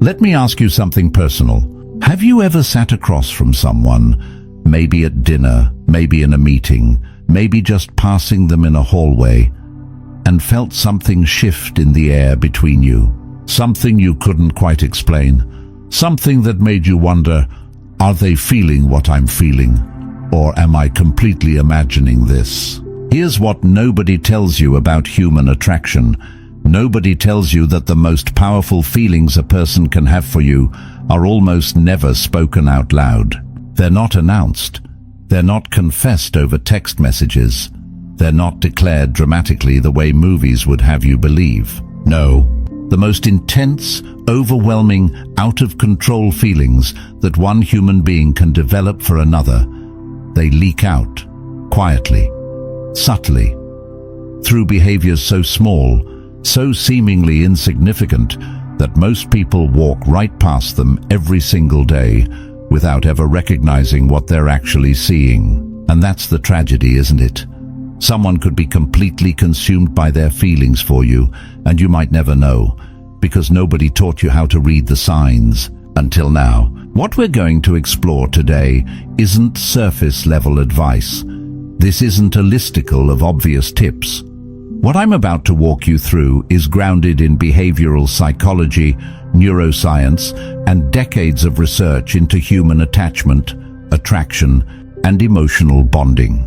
Let me ask you something personal. Have you ever sat across from someone, maybe at dinner, maybe in a meeting, maybe just passing them in a hallway, and felt something shift in the air between you? Something you couldn't quite explain. Something that made you wonder, are they feeling what I'm feeling? Or am I completely imagining this? Here's what nobody tells you about human attraction. Nobody tells you that the most powerful feelings a person can have for you are almost never spoken out loud. They're not announced. They're not confessed over text messages. They're not declared dramatically the way movies would have you believe. No, the most intense, overwhelming, out-of-control feelings that one human being can develop for another, they leak out, quietly, subtly, through behaviors so small, so seemingly insignificant, that most people walk right past them every single day without ever recognizing what they're actually seeing. And that's the tragedy, isn't it? Someone could be completely consumed by their feelings for you, and you might never know, because nobody taught you how to read the signs until now. What we're going to explore today isn't surface-level advice. This isn't a listicle of obvious tips. What I'm about to walk you through is grounded in behavioral psychology, neuroscience, and decades of research into human attachment, attraction, and emotional bonding.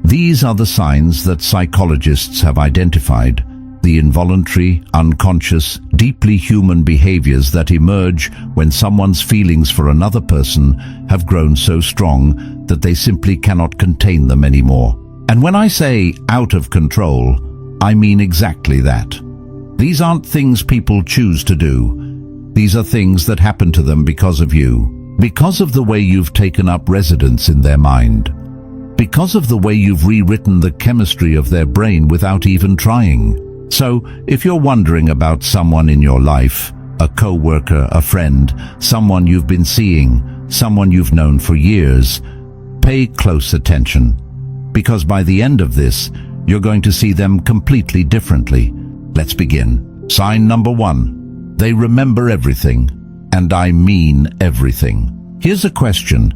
These are the signs that psychologists have identified, the involuntary, unconscious, deeply human behaviors that emerge when someone's feelings for another person have grown so strong that they simply cannot contain them anymore. And when I say out of control, I mean exactly that. These aren't things people choose to do. These are things that happen to them because of you, because of the way you've taken up residence in their mind, because of the way you've rewritten the chemistry of their brain without even trying. So, if you're wondering about someone in your life, a co-worker, a friend, someone you've been seeing, someone you've known for years, pay close attention. Because by the end of this, you're going to see them completely differently. Let's begin. Sign number 1. They remember everything. And I mean everything. Here's a question.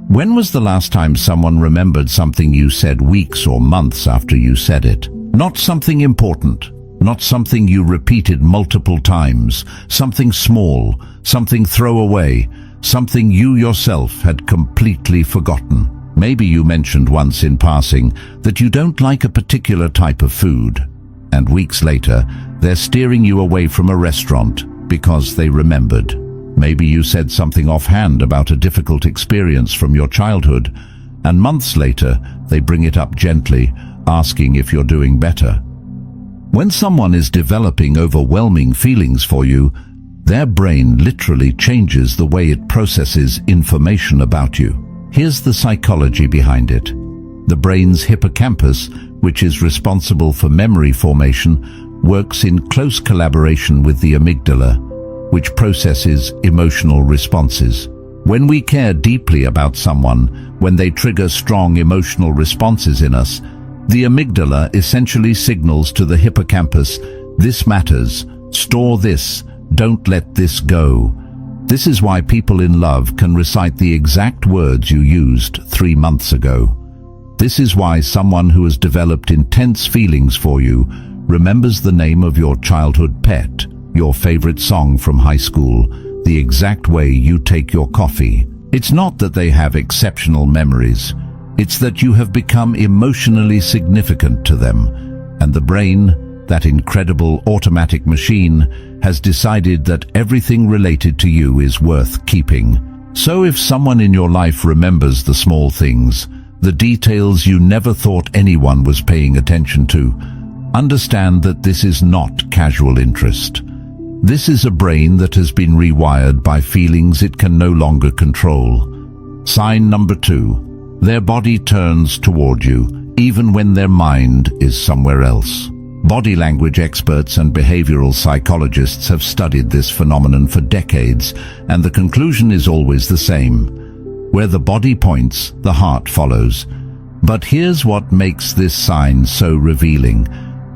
When was the last time someone remembered something you said weeks or months after you said it? Not something important. Not something you repeated multiple times. Something small. Something throwaway. Something you yourself had completely forgotten. Maybe you mentioned once in passing that you don't like a particular type of food, and weeks later, they're steering you away from a restaurant because they remembered. Maybe you said something offhand about a difficult experience from your childhood, and months later, they bring it up gently, asking if you're doing better. When someone is developing overwhelming feelings for you, their brain literally changes the way it processes information about you. Here's the psychology behind it. The brain's hippocampus, which is responsible for memory formation, works in close collaboration with the amygdala, which processes emotional responses. When we care deeply about someone, when they trigger strong emotional responses in us, the amygdala essentially signals to the hippocampus, "This matters, store this, don't let this go." This is why people in love can recite the exact words you used 3 months ago. This is why someone who has developed intense feelings for you remembers the name of your childhood pet, your favorite song from high school, the exact way you take your coffee. It's not that they have exceptional memories. It's that you have become emotionally significant to them, and the brain, that incredible automatic machine, has decided that everything related to you is worth keeping. So if someone in your life remembers the small things, the details you never thought anyone was paying attention to, understand that this is not casual interest. This is a brain that has been rewired by feelings it can no longer control. Sign number 2. Their body turns toward you, even when their mind is somewhere else. Body language experts and behavioral psychologists have studied this phenomenon for decades, and the conclusion is always the same. Where the body points, the heart follows. But here's what makes this sign so revealing.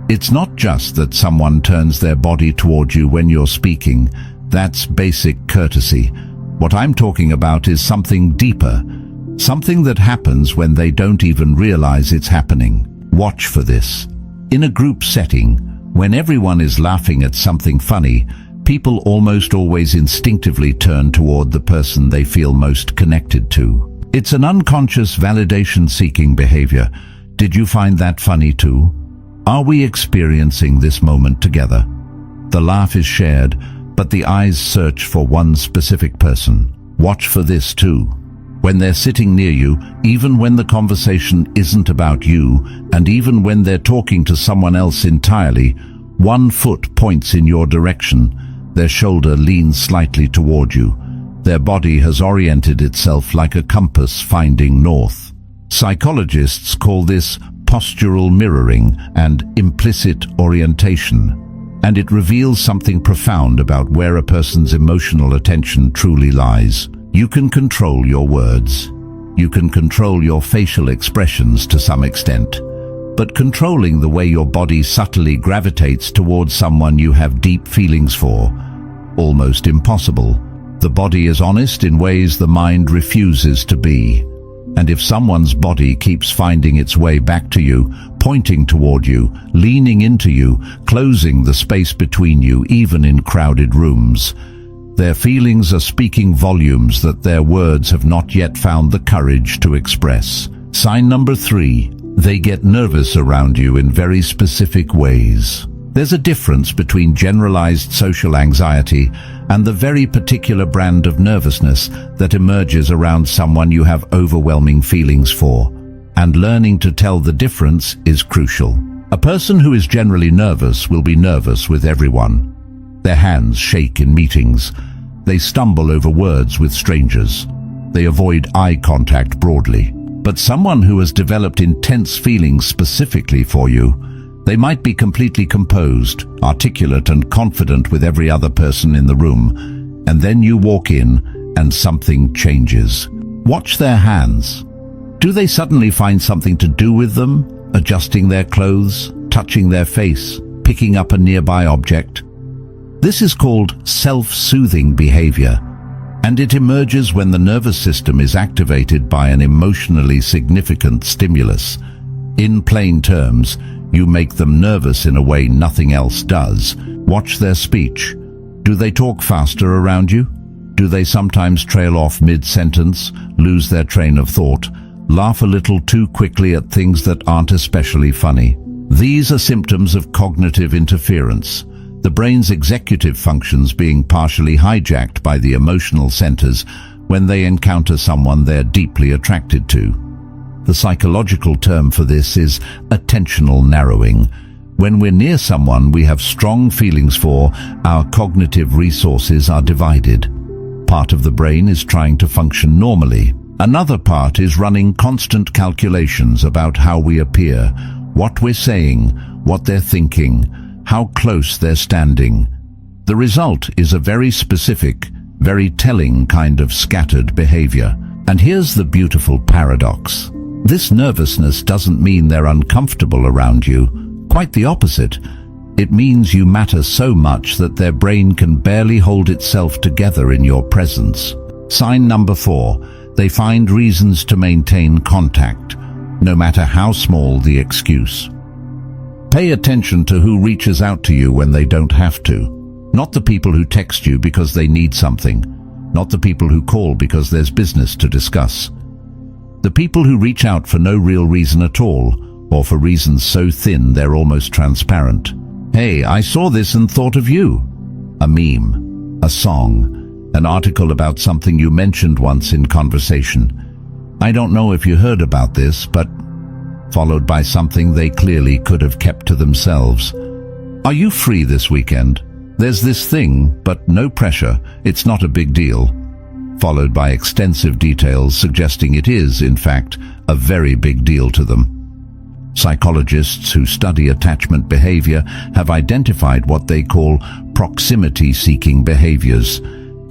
It's not just that someone turns their body toward you when you're speaking. That's basic courtesy. What I'm talking about is something deeper, something that happens when they don't even realize it's happening. Watch for this. In a group setting, when everyone is laughing at something funny, people almost always instinctively turn toward the person they feel most connected to. It's an unconscious validation-seeking behavior. Did you find that funny too? Are we experiencing this moment together? The laugh is shared, but the eyes search for one specific person. Watch for this too. When they're sitting near you, even when the conversation isn't about you, and even when they're talking to someone else entirely, one foot points in your direction, their shoulder leans slightly toward you. Their body has oriented itself like a compass finding north. Psychologists call this postural mirroring and implicit orientation, and it reveals something profound about where a person's emotional attention truly lies. You can control your words. You can control your facial expressions to some extent, but controlling the way your body subtly gravitates towards someone you have deep feelings for, almost impossible. The body is honest in ways the mind refuses to be. And if someone's body keeps finding its way back to you, pointing toward you, leaning into you, closing the space between you, even in crowded rooms, their feelings are speaking volumes that their words have not yet found the courage to express. Sign number 3, they get nervous around you in very specific ways. There's a difference between generalized social anxiety and the very particular brand of nervousness that emerges around someone you have overwhelming feelings for. And learning to tell the difference is crucial. A person who is generally nervous will be nervous with everyone. Their hands shake in meetings. They stumble over words with strangers. They avoid eye contact broadly. But someone who has developed intense feelings specifically for you, they might be completely composed, articulate and confident with every other person in the room, and then you walk in and something changes. Watch their hands. Do they suddenly find something to do with them, adjusting their clothes, touching their face, picking up a nearby object? This is called self-soothing behavior, and it emerges when the nervous system is activated by an emotionally significant stimulus. In plain terms, you make them nervous in a way nothing else does. Watch their speech. Do they talk faster around you? Do they sometimes trail off mid-sentence, lose their train of thought, laugh a little too quickly at things that aren't especially funny? These are symptoms of cognitive interference, the brain's executive functions being partially hijacked by the emotional centers when they encounter someone they're deeply attracted to. The psychological term for this is attentional narrowing. When we're near someone we have strong feelings for, our cognitive resources are divided. Part of the brain is trying to function normally. Another part is running constant calculations about how we appear, what we're saying, what they're thinking, how close they're standing. The result is a very specific, very telling kind of scattered behavior. And here's the beautiful paradox. This nervousness doesn't mean they're uncomfortable around you. Quite the opposite. It means you matter so much that their brain can barely hold itself together in your presence. Sign number 4. They find reasons to maintain contact, no matter how small the excuse. Pay attention to who reaches out to you when they don't have to. Not the people who text you because they need something. Not the people who call because there's business to discuss. The people who reach out for no real reason at all, or for reasons so thin they're almost transparent. Hey, I saw this and thought of you. A meme, a song, an article about something you mentioned once in conversation. I don't know if you heard about this, but followed by something they clearly could have kept to themselves. Are you free this weekend? There's this thing, but no pressure, it's not a big deal. Followed by extensive details suggesting it is, in fact, a very big deal to them. Psychologists who study attachment behavior have identified what they call proximity-seeking behaviors,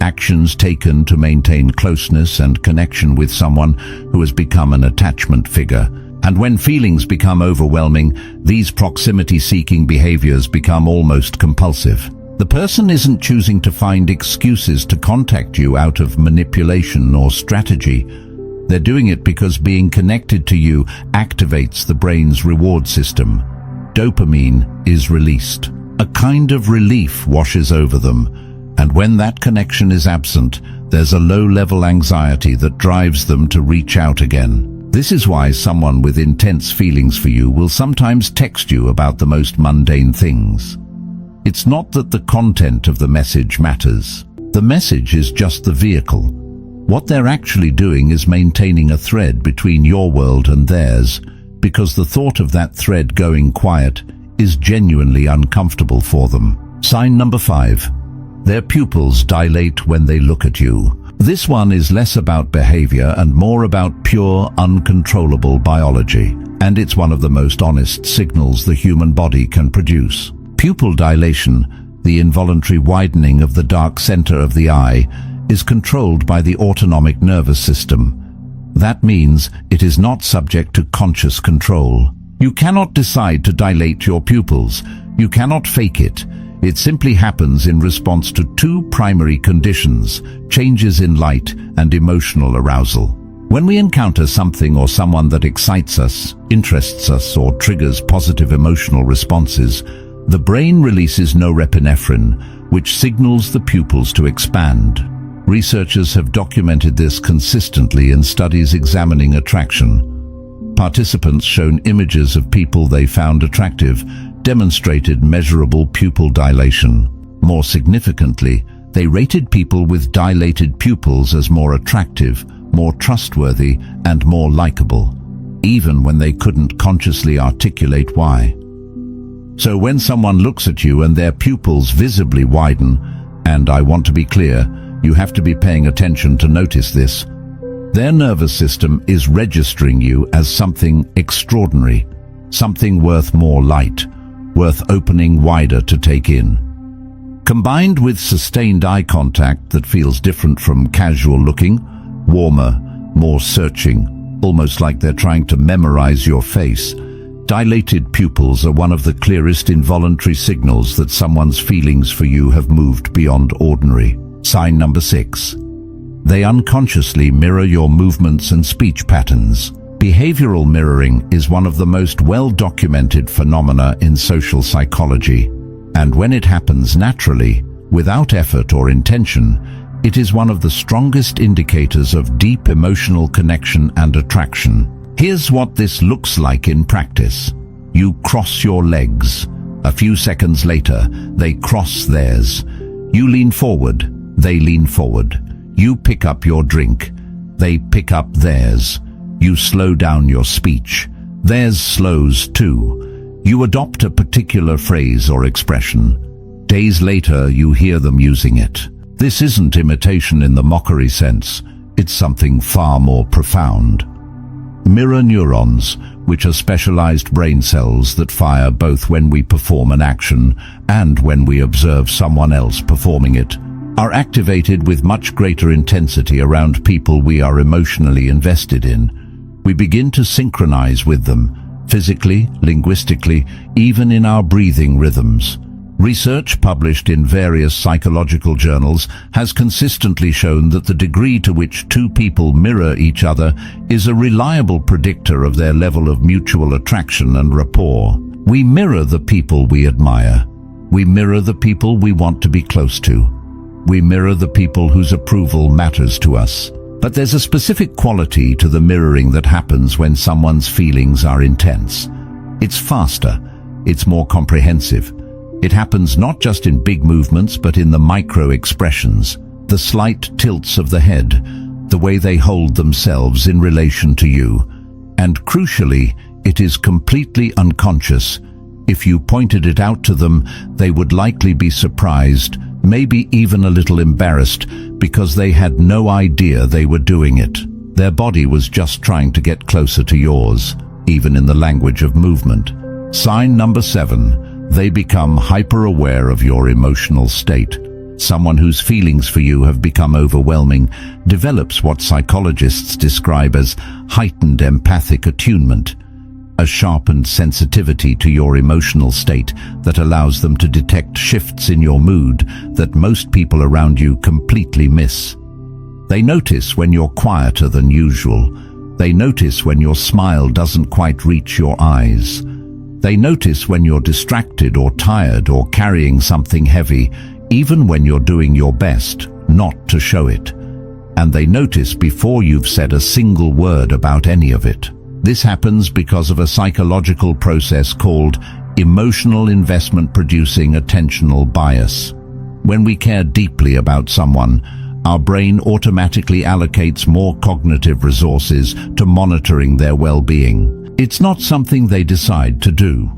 actions taken to maintain closeness and connection with someone who has become an attachment figure. And when feelings become overwhelming, these proximity-seeking behaviors become almost compulsive. The person isn't choosing to find excuses to contact you out of manipulation or strategy. They're doing it because being connected to you activates the brain's reward system. Dopamine is released. A kind of relief washes over them, and when that connection is absent, there's a low-level anxiety that drives them to reach out again. This is why someone with intense feelings for you will sometimes text you about the most mundane things. It's not that the content of the message matters. The message is just the vehicle. What they're actually doing is maintaining a thread between your world and theirs, because the thought of that thread going quiet is genuinely uncomfortable for them. Sign number 5. Their pupils dilate when they look at you. This one is less about behavior and more about pure, uncontrollable biology, and it's one of the most honest signals the human body can produce. Pupil dilation, the involuntary widening of the dark center of the eye, is controlled by the autonomic nervous system. That means it is not subject to conscious control. You cannot decide to dilate your pupils. You cannot fake it. It simply happens in response to two primary conditions: changes in light and emotional arousal. When we encounter something or someone that excites us, interests us, or triggers positive emotional responses, the brain releases norepinephrine, which signals the pupils to expand. Researchers have documented this consistently in studies examining attraction. Participants shown images of people they found attractive demonstrated measurable pupil dilation. More significantly, they rated people with dilated pupils as more attractive, more trustworthy, and more likable, even when they couldn't consciously articulate why. So when someone looks at you and their pupils visibly widen, and I want to be clear, you have to be paying attention to notice this, their nervous system is registering you as something extraordinary, something worth more light, worth opening wider to take in. Combined with sustained eye contact that feels different from casual looking, warmer, more searching, almost like they're trying to memorize your face, dilated pupils are one of the clearest involuntary signals that someone's feelings for you have moved beyond ordinary. Sign number 6. They unconsciously mirror your movements and speech patterns. Behavioral mirroring is one of the most well-documented phenomena in social psychology, and when it happens naturally, without effort or intention, it is one of the strongest indicators of deep emotional connection and attraction. Here's what this looks like in practice. You cross your legs. A few seconds later, they cross theirs. You lean forward. They lean forward. You pick up your drink. They pick up theirs. You slow down your speech. Theirs slows too. You adopt a particular phrase or expression. Days later, you hear them using it. This isn't imitation in the mockery sense. It's something far more profound. Mirror neurons, which are specialized brain cells that fire both when we perform an action and when we observe someone else performing it, are activated with much greater intensity around people we are emotionally invested in. We begin to synchronize with them, physically, linguistically, even in our breathing rhythms. Research published in various psychological journals has consistently shown that the degree to which two people mirror each other is a reliable predictor of their level of mutual attraction and rapport. We mirror the people we admire. We mirror the people we want to be close to. We mirror the people whose approval matters to us. But there's a specific quality to the mirroring that happens when someone's feelings are intense. It's faster. It's more comprehensive. It happens not just in big movements, but in the micro-expressions, the slight tilts of the head, the way they hold themselves in relation to you. And crucially, it is completely unconscious. If you pointed it out to them, they would likely be surprised, maybe even a little embarrassed, because they had no idea they were doing it. Their body was just trying to get closer to yours, even in the language of movement. Sign number 7. They become hyper-aware of your emotional state. Someone whose feelings for you have become overwhelming develops what psychologists describe as heightened empathic attunement. a sharpened sensitivity to your emotional state that allows them to detect shifts in your mood that most people around you completely miss. They notice when you're quieter than usual. They notice when your smile doesn't quite reach your eyes. They notice when you're distracted or tired or carrying something heavy, even when you're doing your best not to show it. And they notice before you've said a single word about any of it. This happens because of a psychological process called emotional investment producing attentional bias. When we care deeply about someone, our brain automatically allocates more cognitive resources to monitoring their well-being. It's not something they decide to do.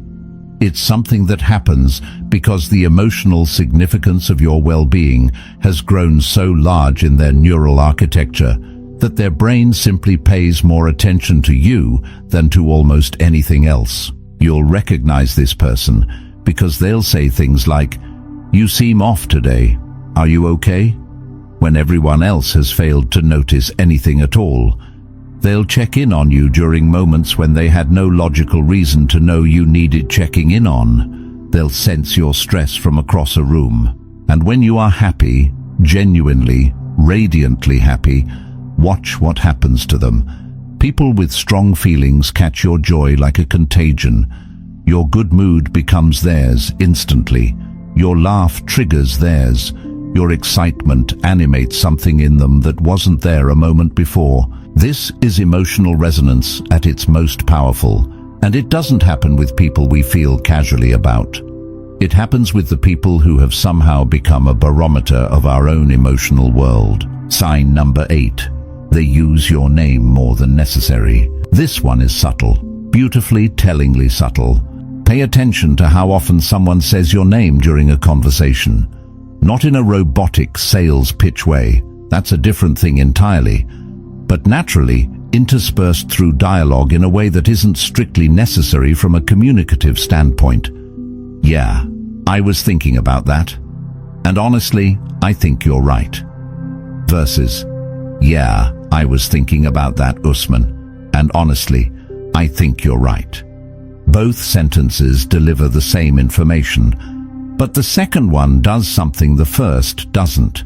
It's something that happens because the emotional significance of your well-being has grown so large in their neural architecture that their brain simply pays more attention to you than to almost anything else. You'll recognize this person because they'll say things like, "You seem off today. Are you okay?" When everyone else has failed to notice anything at all. They'll check in on you during moments when they had no logical reason to know you needed checking in on. They'll sense your stress from across a room. And when you are happy, genuinely, radiantly happy, watch what happens to them. People with strong feelings catch your joy like a contagion. Your good mood becomes theirs instantly. Your laugh triggers theirs. Your excitement animates something in them that wasn't there a moment before. This is emotional resonance at its most powerful, and it doesn't happen with people we feel casually about. It happens with the people who have somehow become a barometer of our own emotional world. Sign number 8. They use your name more than necessary. This one is subtle, beautifully, tellingly subtle. Pay attention to how often someone says your name during a conversation. Not in a robotic sales pitch way, that's a different thing entirely, but naturally interspersed through dialogue in a way that isn't strictly necessary from a communicative standpoint. "Yeah, I was thinking about that. And honestly, I think you're right." Versus, "Yeah, I was thinking about that, Usman. And honestly, I think you're right." Both sentences deliver the same information, but the second one does something the first doesn't.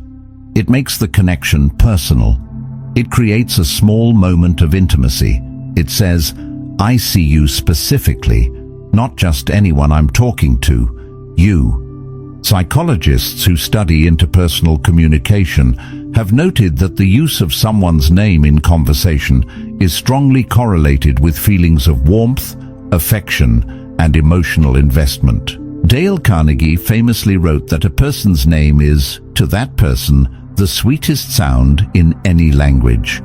It makes the connection personal. It creates a small moment of intimacy. It says, "I see you specifically, not just anyone I'm talking to, you." Psychologists who study interpersonal communication have noted that the use of someone's name in conversation is strongly correlated with feelings of warmth, affection, and emotional investment. Dale Carnegie famously wrote that a person's name is, to that person, the sweetest sound in any language.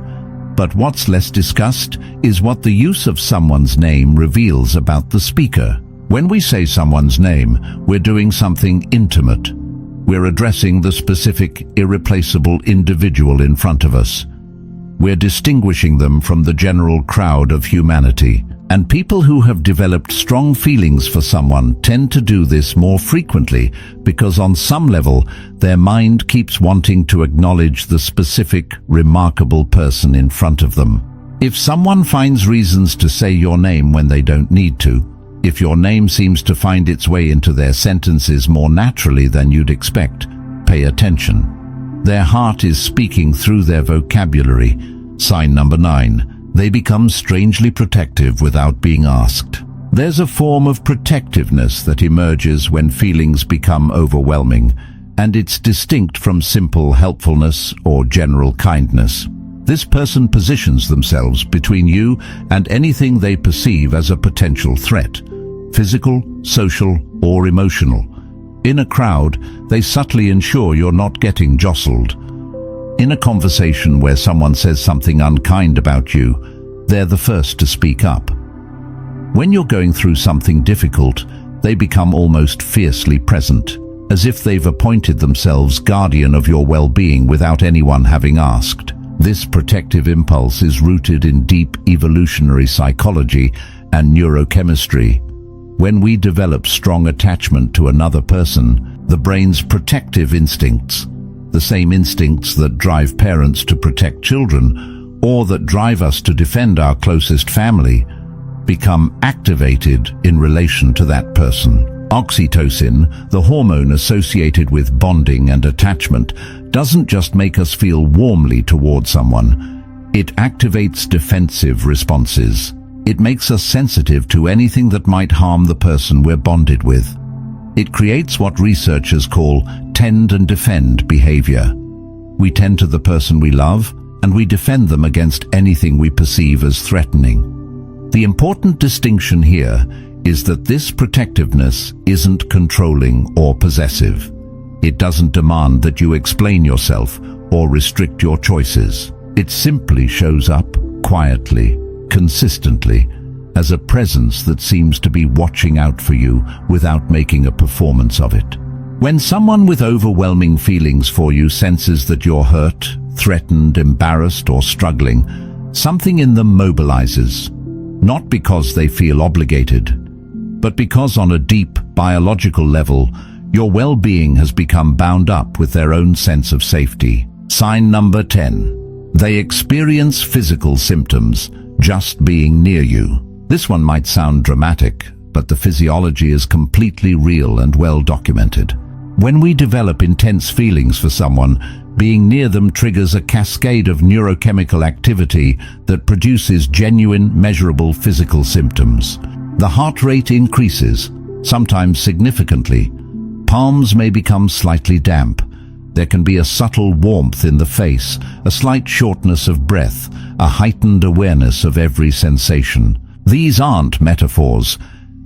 But what's less discussed is what the use of someone's name reveals about the speaker. When we say someone's name, we're doing something intimate. We're addressing the specific, irreplaceable individual in front of us. We're distinguishing them from the general crowd of humanity. And people who have developed strong feelings for someone tend to do this more frequently because on some level their mind keeps wanting to acknowledge the specific, remarkable person in front of them. If someone finds reasons to say your name when they don't need to, if your name seems to find its way into their sentences more naturally than you'd expect, pay attention. Their heart is speaking through their vocabulary. Sign number 9. They become strangely protective without being asked. There's a form of protectiveness that emerges when feelings become overwhelming, and it's distinct from simple helpfulness or general kindness. This person positions themselves between you and anything they perceive as a potential threat, physical, social, or emotional. In a crowd, they subtly ensure you're not getting jostled. In a conversation where someone says something unkind about you, they're the first to speak up. When you're going through something difficult, they become almost fiercely present, as if they've appointed themselves guardian of your well-being without anyone having asked. This protective impulse is rooted in deep evolutionary psychology and neurochemistry. When we develop strong attachment to another person, the brain's protective instincts, the same instincts that drive parents to protect children, or that drive us to defend our closest family, become activated in relation to that person. Oxytocin, the hormone associated with bonding and attachment, doesn't just make us feel warmly toward someone. It activates defensive responses. It makes us sensitive to anything that might harm the person we're bonded with. It creates what researchers call tend and defend behavior. We tend to the person we love, and we defend them against anything we perceive as threatening. The important distinction here is that this protectiveness isn't controlling or possessive. It doesn't demand that you explain yourself or restrict your choices. It simply shows up quietly, consistently, as a presence that seems to be watching out for you without making a performance of it. When someone with overwhelming feelings for you senses that you're hurt, threatened, embarrassed, or struggling, something in them mobilizes, not because they feel obligated, but because on a deep biological level, your well-being has become bound up with their own sense of safety. Sign number 10. They experience physical symptoms just being near you. This one might sound dramatic, but the physiology is completely real and well documented. When we develop intense feelings for someone, being near them triggers a cascade of neurochemical activity that produces genuine, measurable physical symptoms. The heart rate increases, sometimes significantly. Palms may become slightly damp. There can be a subtle warmth in the face, a slight shortness of breath, a heightened awareness of every sensation. These aren't metaphors.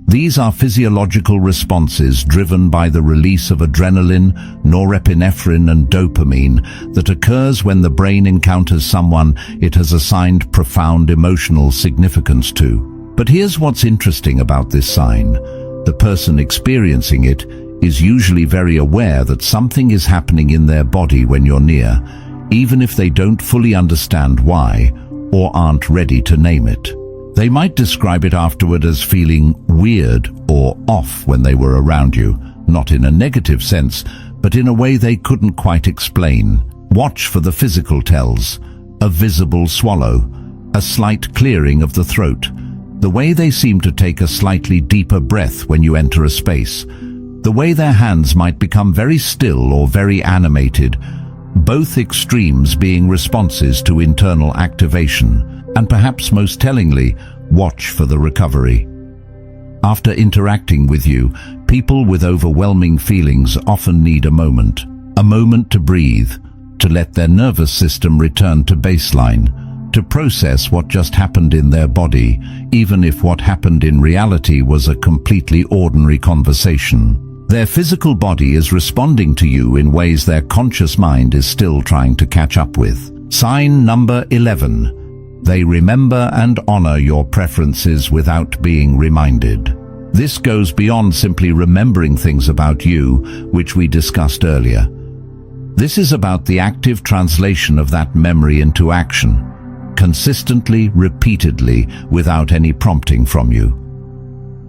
These are physiological responses driven by the release of adrenaline, norepinephrine, and dopamine that occurs when the brain encounters someone it has assigned profound emotional significance to. But here's what's interesting about this sign. The person experiencing it is usually very aware that something is happening in their body when you're near, even if they don't fully understand why or aren't ready to name it. They might describe it afterward as feeling weird or off when they were around you, not in a negative sense, but in a way they couldn't quite explain. Watch for the physical tells: a visible swallow, a slight clearing of the throat, the way they seem to take a slightly deeper breath when you enter a space, the way their hands might become very still or very animated, both extremes being responses to internal activation. And perhaps most tellingly, watch for the recovery. After interacting with you, people with overwhelming feelings often need a moment to breathe, to let their nervous system return to baseline, to process what just happened in their body, even if what happened in reality was a completely ordinary conversation. Their physical body is responding to you in ways their conscious mind is still trying to catch up with. Sign number 11. They remember and honor your preferences without being reminded. This goes beyond simply remembering things about you, which we discussed earlier. This is about the active translation of that memory into action, consistently, repeatedly, without any prompting from you.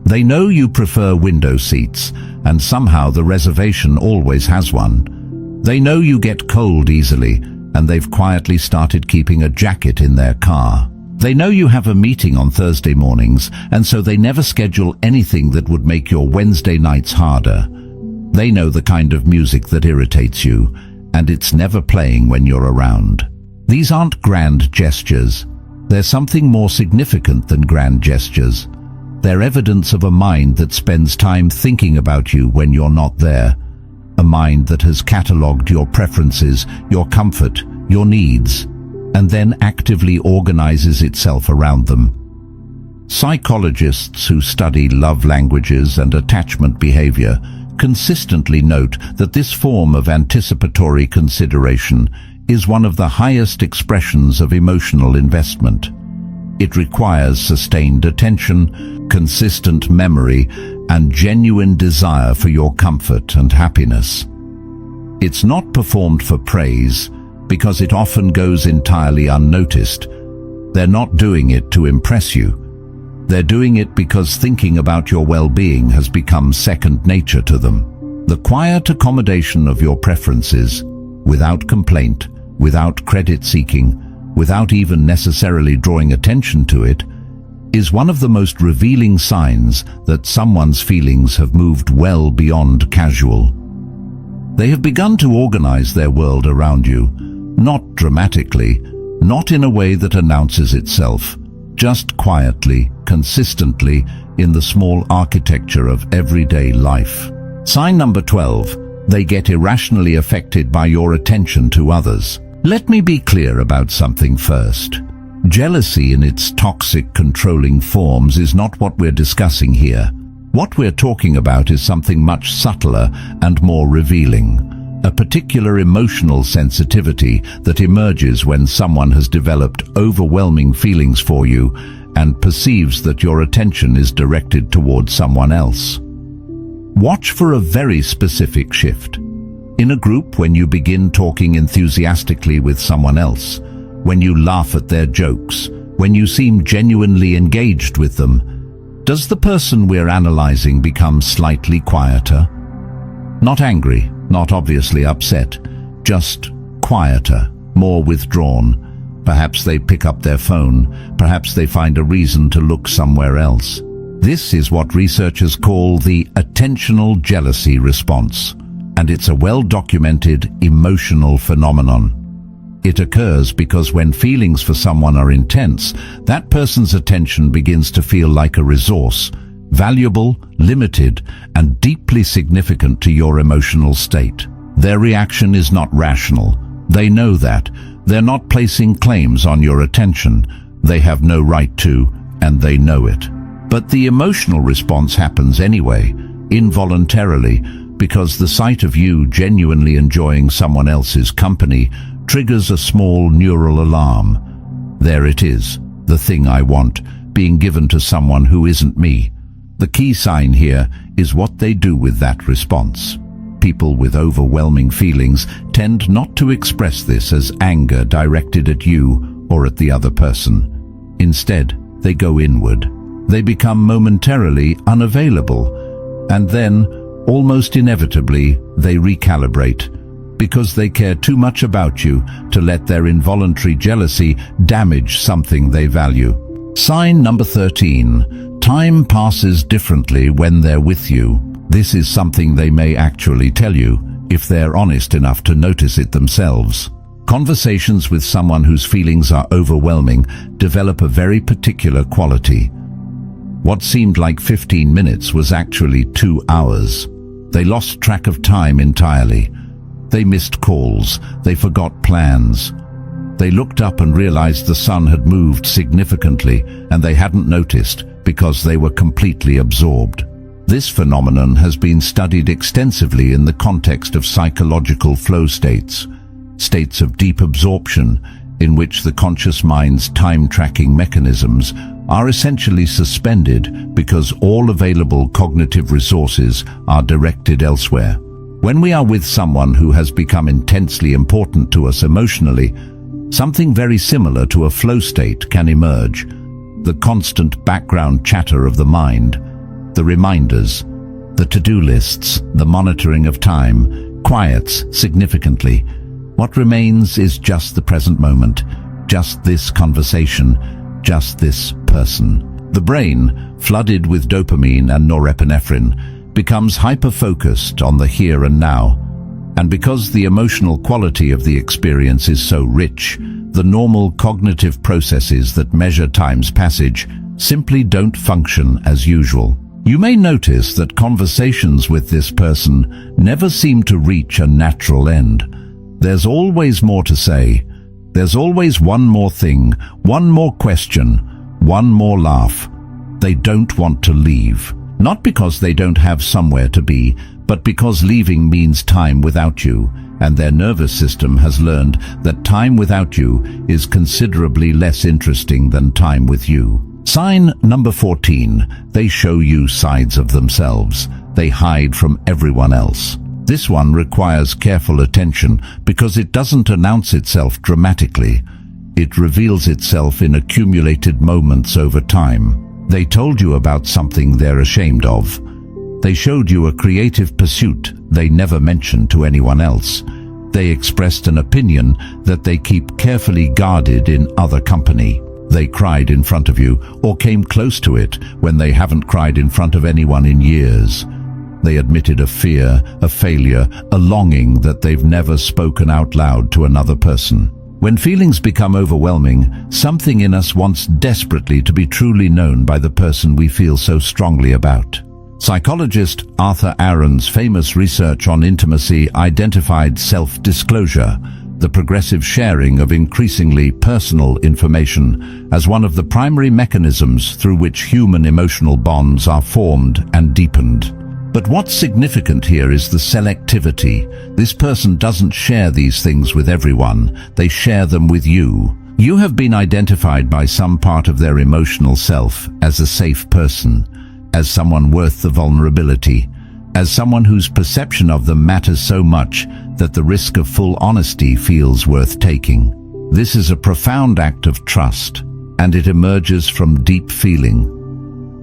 They know you prefer window seats, and somehow the reservation always has one. They know you get cold easily, and they've quietly started keeping a jacket in their car. They know you have a meeting on Thursday mornings, and so they never schedule anything that would make your Wednesday nights harder. They know the kind of music that irritates you, and it's never playing when you're around. These aren't grand gestures. They're something more significant than grand gestures. They're evidence of a mind that spends time thinking about you when you're not there. A mind that has catalogued your preferences, your comfort, your needs, and then actively organizes itself around them. Psychologists who study love languages and attachment behavior consistently note that this form of anticipatory consideration is one of the highest expressions of emotional investment. It requires sustained attention, consistent memory, and genuine desire for your comfort and happiness. It's not performed for praise, because it often goes entirely unnoticed. They're not doing it to impress you. They're doing it because thinking about your well-being has become second nature to them. The quiet accommodation of your preferences, without complaint, without credit seeking, without even necessarily drawing attention to it, is one of the most revealing signs that someone's feelings have moved well beyond casual. They have begun to organize their world around you, not dramatically, not in a way that announces itself, just quietly, consistently, in the small architecture of everyday life. Sign number 12. They get irrationally affected by your attention to others. Let me be clear about something first. Jealousy in its toxic, controlling forms is not what we're discussing here. What we're talking about is something much subtler and more revealing. A particular emotional sensitivity that emerges when someone has developed overwhelming feelings for you and perceives that your attention is directed towards someone else. Watch for a very specific shift. In a group, when you begin talking enthusiastically with someone else, when you laugh at their jokes, when you seem genuinely engaged with them, does the person we're analyzing become slightly quieter? Not angry, not obviously upset, just quieter, more withdrawn. Perhaps they pick up their phone, perhaps they find a reason to look somewhere else. This is what researchers call the attentional jealousy response, and it's a well-documented emotional phenomenon. It occurs because when feelings for someone are intense, that person's attention begins to feel like a resource, valuable, limited, and deeply significant to your emotional state. Their reaction is not rational. They know that. They're not placing claims on your attention. They have no right to, and they know it. But the emotional response happens anyway, involuntarily, because the sight of you genuinely enjoying someone else's company triggers a small neural alarm. There it is, the thing I want, being given to someone who isn't me. The key sign here is what they do with that response. People with overwhelming feelings tend not to express this as anger directed at you or at the other person. Instead, they go inward. They become momentarily unavailable, and then, almost inevitably, they recalibrate, because they care too much about you to let their involuntary jealousy damage something they value. Sign number 13. Time passes differently when they're with you. This is something they may actually tell you, if they're honest enough to notice it themselves. Conversations with someone whose feelings are overwhelming develop a very particular quality. What seemed like 15 minutes was actually 2 hours. They lost track of time entirely. They missed calls. They forgot plans. They looked up and realized the sun had moved significantly, and they hadn't noticed because they were completely absorbed. This phenomenon has been studied extensively in the context of psychological flow states, states of deep absorption in which the conscious mind's time-tracking mechanisms are essentially suspended because all available cognitive resources are directed elsewhere. When we are with someone who has become intensely important to us emotionally, something very similar to a flow state can emerge. The constant background chatter of the mind, the reminders, the to-do lists, the monitoring of time, quiets significantly. What remains is just the present moment, just this conversation, just this person. The brain, flooded with dopamine and norepinephrine, becomes hyper-focused on the here and now. And because the emotional quality of the experience is so rich, the normal cognitive processes that measure time's passage simply don't function as usual. You may notice that conversations with this person never seem to reach a natural end. There's always more to say. There's always one more thing, one more question, one more laugh. They don't want to leave. Not because they don't have somewhere to be, but because leaving means time without you, and their nervous system has learned that time without you is considerably less interesting than time with you. Sign number 14. They show you sides of themselves. They hide from everyone else. This one requires careful attention because it doesn't announce itself dramatically. It reveals itself in accumulated moments over time. They told you about something they're ashamed of. They showed you a creative pursuit they never mentioned to anyone else. They expressed an opinion that they keep carefully guarded in other company. They cried in front of you, or came close to it when they haven't cried in front of anyone in years. They admitted a fear, a failure, a longing that they've never spoken out loud to another person. When feelings become overwhelming, something in us wants desperately to be truly known by the person we feel so strongly about. Psychologist Arthur Aaron's famous research on intimacy identified self-disclosure, the progressive sharing of increasingly personal information, as one of the primary mechanisms through which human emotional bonds are formed and deepened. But what's significant here is the selectivity. This person doesn't share these things with everyone, they share them with you. You have been identified by some part of their emotional self as a safe person, as someone worth the vulnerability, as someone whose perception of them matters so much that the risk of full honesty feels worth taking. This is a profound act of trust, and it emerges from deep feeling.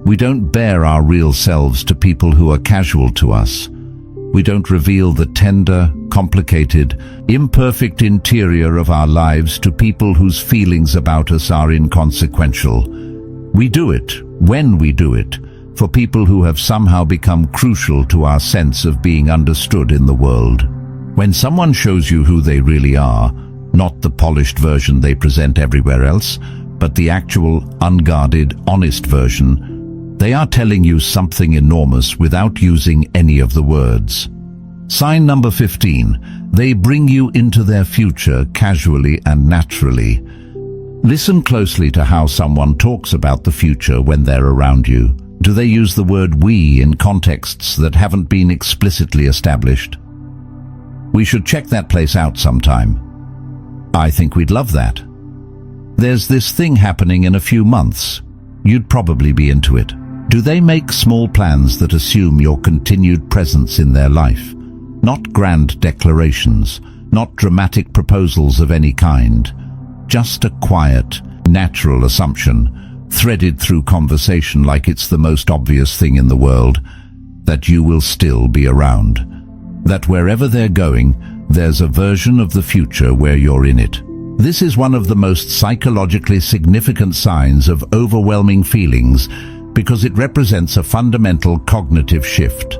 We don't bare our real selves to people who are casual to us. We don't reveal the tender, complicated, imperfect interior of our lives to people whose feelings about us are inconsequential. We do it, when we do it, for people who have somehow become crucial to our sense of being understood in the world. When someone shows you who they really are, not the polished version they present everywhere else, but the actual, unguarded, honest version, they are telling you something enormous without using any of the words. Sign number 15. They bring you into their future casually and naturally. Listen closely to how someone talks about the future when they're around you. Do they use the word we in contexts that haven't been explicitly established? We should check that place out sometime. I think we'd love that. There's this thing happening in a few months. You'd probably be into it. Do they make small plans that assume your continued presence in their life? Not grand declarations, not dramatic proposals of any kind. Just a quiet, natural assumption, threaded through conversation like it's the most obvious thing in the world, that you will still be around. That wherever they're going, there's a version of the future where you're in it. This is one of the most psychologically significant signs of overwhelming feelings because it represents a fundamental cognitive shift.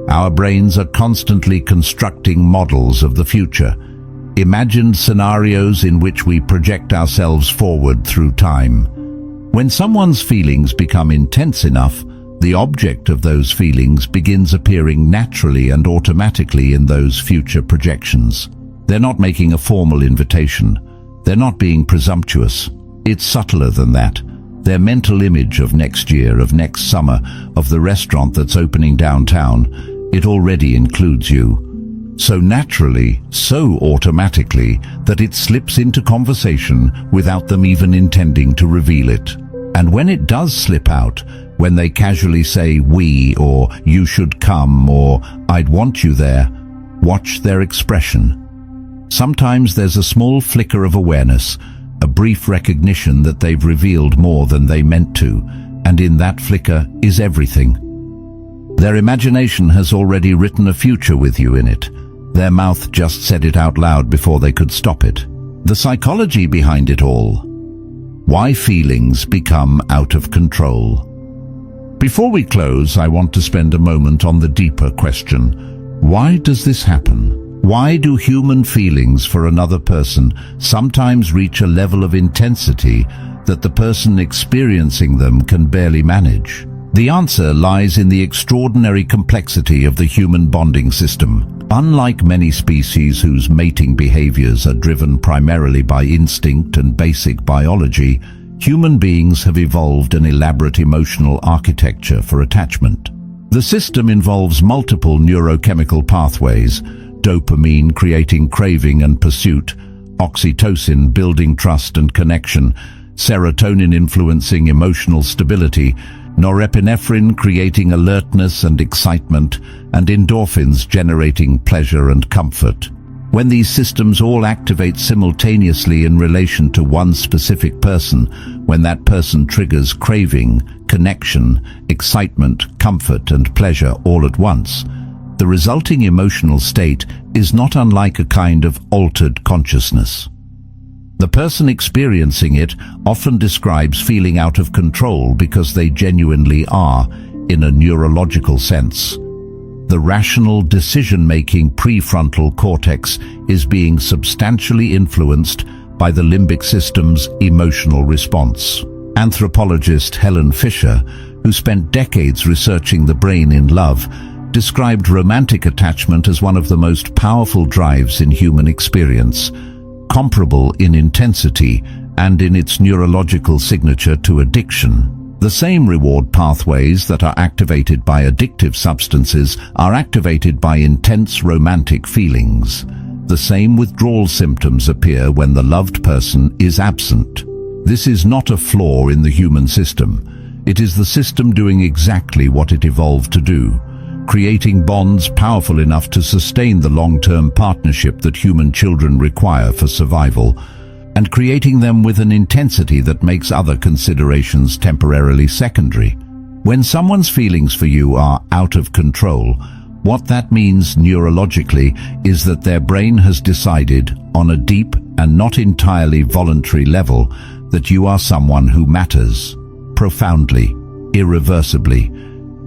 Our brains are constantly constructing models of the future, imagined scenarios in which we project ourselves forward through time. When someone's feelings become intense enough, the object of those feelings begins appearing naturally and automatically in those future projections. They're not making a formal invitation. They're not being presumptuous. It's subtler than that. Their mental image of next year, of next summer, of the restaurant that's opening downtown, it already includes you. So naturally, so automatically, that it slips into conversation without them even intending to reveal it. And when it does slip out, when they casually say we, or you should come, or I'd want you there, watch their expression. Sometimes there's a small flicker of awareness, a brief recognition that they've revealed more than they meant to, and in that flicker is everything. Their imagination has already written a future with you in it. Their mouth just said it out loud before they could stop it. The psychology behind it all. Why feelings become out of control. Before we close, I want to spend a moment on the deeper question. Why does this happen? Why do human feelings for another person sometimes reach a level of intensity that the person experiencing them can barely manage? The answer lies in the extraordinary complexity of the human bonding system. Unlike many species whose mating behaviors are driven primarily by instinct and basic biology, human beings have evolved an elaborate emotional architecture for attachment. The system involves multiple neurochemical pathways: dopamine creating craving and pursuit, oxytocin building trust and connection, serotonin influencing emotional stability, norepinephrine creating alertness and excitement, and endorphins generating pleasure and comfort. When these systems all activate simultaneously in relation to one specific person, when that person triggers craving, connection, excitement, comfort, and pleasure all at once, the resulting emotional state is not unlike a kind of altered consciousness. The person experiencing it often describes feeling out of control because they genuinely are, in a neurological sense. The rational decision-making prefrontal cortex is being substantially influenced by the limbic system's emotional response. Anthropologist Helen Fisher, who spent decades researching the brain in love, described romantic attachment as one of the most powerful drives in human experience, comparable in intensity and in its neurological signature to addiction. The same reward pathways that are activated by addictive substances are activated by intense romantic feelings. The same withdrawal symptoms appear when the loved person is absent. This is not a flaw in the human system. It is the system doing exactly what it evolved to do, creating bonds powerful enough to sustain the long-term partnership that human children require for survival, and creating them with an intensity that makes other considerations temporarily secondary. When someone's feelings for you are out of control, what that means neurologically is that their brain has decided, on a deep and not entirely voluntary level, that you are someone who matters, profoundly, irreversibly,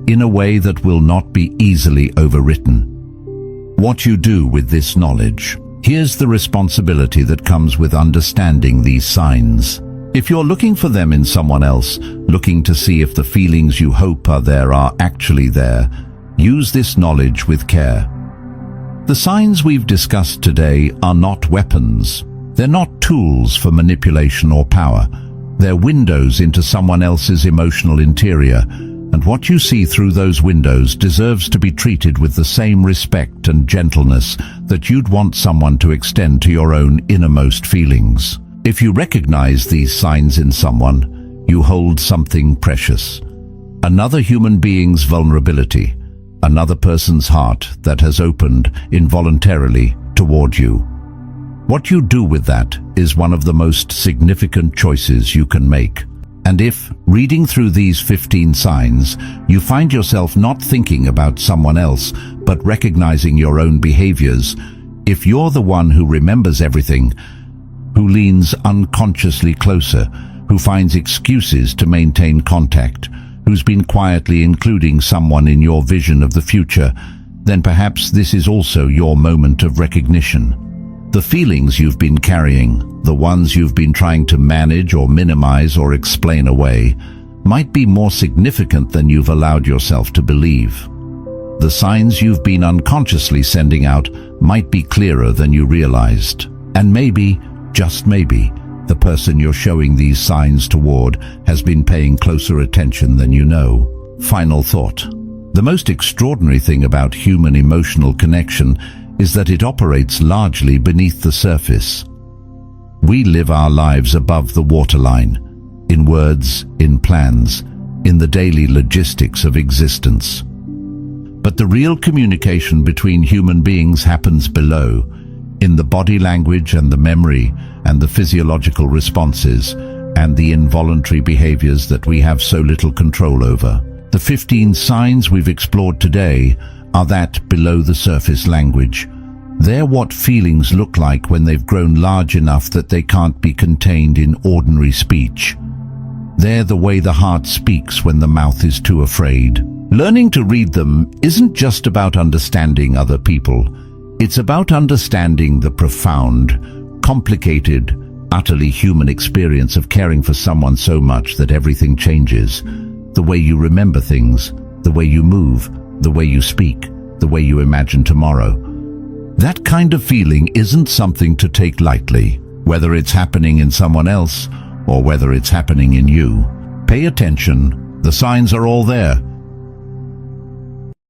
in a way that will not be easily overwritten. What you do with this knowledge. Here's the responsibility that comes with understanding these signs. If you're looking for them in someone else, looking to see if the feelings you hope are there are actually there, use this knowledge with care. The signs we've discussed today are not weapons. They're not tools for manipulation or power. They're windows into someone else's emotional interior, and what you see through those windows deserves to be treated with the same respect and gentleness that you'd want someone to extend to your own innermost feelings. If you recognize these signs in someone, you hold something precious. Another human being's vulnerability, another person's heart that has opened involuntarily toward you. What you do with that is one of the most significant choices you can make. And if, reading through these 15 signs, you find yourself not thinking about someone else, but recognizing your own behaviors, if you're the one who remembers everything, who leans unconsciously closer, who finds excuses to maintain contact, who's been quietly including someone in your vision of the future, then perhaps this is also your moment of recognition. The feelings you've been carrying, the ones you've been trying to manage or minimize or explain away, might be more significant than you've allowed yourself to believe. The signs you've been unconsciously sending out might be clearer than you realized. And maybe, just maybe, the person you're showing these signs toward has been paying closer attention than you know. Final thought. The most extraordinary thing about human emotional connection is that it operates largely beneath the surface. We live our lives above the waterline, in words, in plans, in the daily logistics of existence. But the real communication between human beings happens below, in the body language and the memory and the physiological responses and the involuntary behaviors that we have so little control over. The 15 signs we've explored today are that below-the-surface language. They're what feelings look like when they've grown large enough that they can't be contained in ordinary speech. They're the way the heart speaks when the mouth is too afraid. Learning to read them isn't just about understanding other people. It's about understanding the profound, complicated, utterly human experience of caring for someone so much that everything changes. The way you remember things, the way you move, the way you speak, the way you imagine tomorrow. That kind of feeling isn't something to take lightly, whether it's happening in someone else or whether it's happening in you. Pay attention. The signs are all there.